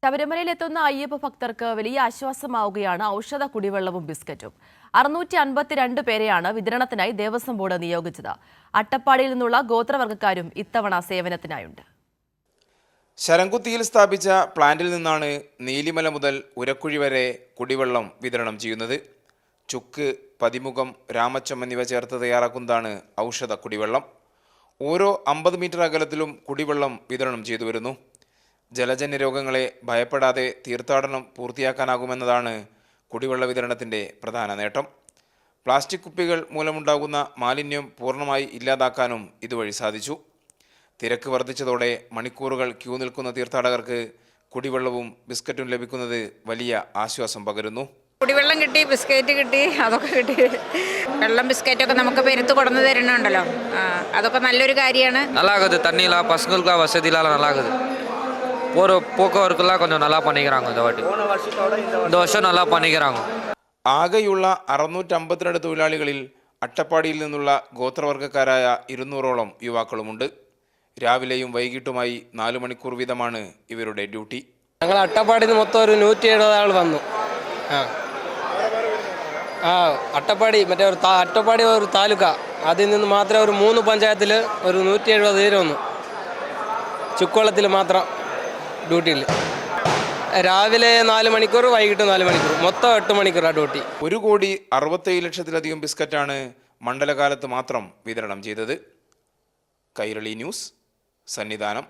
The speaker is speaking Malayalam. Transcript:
ശബരിമലയിലെത്തുന്ന അയ്യപ്പ ഭക്തർക്ക് വലിയ ആശ്വാസമാവുകയാണ് ഔഷധ കുടിവെള്ളവും ബിസ്ക്കറ്റും. 652 പേരെയാണ് വിതരണത്തിനായി ദേവസ്വം ബോർഡ് നിയോഗിച്ചത്. അട്ടപ്പാടിയിൽ നിന്നുള്ള ഗോത്രവർഗ്ഗക്കാരും ഇത്തവണ സേവനത്തിനായുണ്ട്. ശരംകുത്തിയിൽ സ്ഥാപിച്ച പ്ലാന്റിൽ നിന്നാണ് നീലിമല മുതൽ ഉരക്കുഴി വരെ കുടിവെള്ളം വിതരണം ചെയ്യുന്നത്. ചുക്ക്, പതിമുഖം, രാമച്ചം എന്നിവ ചേർത്ത് തയ്യാറാക്കുന്നതാണ് ഔഷധ കുടിവെള്ളം. ഓരോ 50 മീറ്റർ അകലത്തിലും കുടിവെള്ളം വിതരണം ചെയ്തു വരുന്നു. ജലജന്യ രോഗങ്ങളെ ഭയപ്പെടാതെ തീർത്ഥാടനം പൂർത്തിയാക്കാനാകുമെന്നതാണ് കുടിവെള്ള വിതരണത്തിൻ്റെ പ്രധാന നേട്ടം. പ്ലാസ്റ്റിക് കുപ്പികൾ മൂലമുണ്ടാകുന്ന മാലിന്യം പൂർണ്ണമായി ഇല്ലാതാക്കാനും ഇതുവഴി സാധിച്ചു. തിരക്ക് വർദ്ധിച്ചതോടെ മണിക്കൂറുകൾ ക്യൂ നിൽക്കുന്ന തീർത്ഥാടകർക്ക് കുടിവെള്ളവും ബിസ്ക്കറ്റും ലഭിക്കുന്നത് വലിയ ആശ്വാസം പകരുന്നു. കുടിവെള്ളം കിട്ടി, ബിസ്ക്കറ്റ് കിട്ടി, അതൊക്കെ കിട്ടി. വെള്ളം ബിസ്ക്കറ്റൊക്കെ നമുക്ക് പെരുത്ത് കൊടുന്നു തരുന്നുണ്ടല്ലോ, അതൊക്കെ നല്ലൊരു കാര്യമാണ്. നല്ലാകുது. தண்ணிலாம் பசங்களுக்கு வசதிலாம் நல்லாகுது. போக்குவரத்துலாம் கொஞ்சம் நல்லா பண்ணிக்கிறாங்க. இந்த வருஷம் நல்லா பண்ணிக்கிறாங்க. ആകെയുള്ള 652 തൊഴിലാളികളിൽ അട്ടപ്പാടിയിൽ നിന്നുള്ള ഗോത്രവർഗ്ഗക്കാരായ 200ഓളം യുവാക്കളുമുണ്ട്. രാവിലെയും വൈകിട്ടുമായി 4 മണിക്കൂർ വീതമാണ് ഇവരുടെ ഡ്യൂട്ടി. ഞങ്ങൾ അട്ടപ്പാടിയിൽ നിന്ന് മൊത്തം ഒരു 170 ആൾ വന്നു. അട്ടപ്പാടി അട്ടപ്പാടി ഒരു താലൂക്ക, അതിൽ നിന്ന് മാത്രം ഒരു 3 പഞ്ചായത്തിൽ ഒരു 170 പേര് വന്നു. ചുക്കുവെള്ളത്തിൽ മാത്രം ഡ്യൂട്ടിയിൽ രാവിലെ 4 മണിക്കൂർ, വൈകിട്ട് 4 മണിക്കൂർ, മൊത്തം 8 മണിക്കൂറാണ് ഡ്യൂട്ടി. 1,67,00,000 ബിസ്ക്കറ്റാണ് മണ്ഡലകാലത്ത് മാത്രം വിതരണം ചെയ്തത്. കൈരളി ന്യൂസ്, സന്നിധാനം.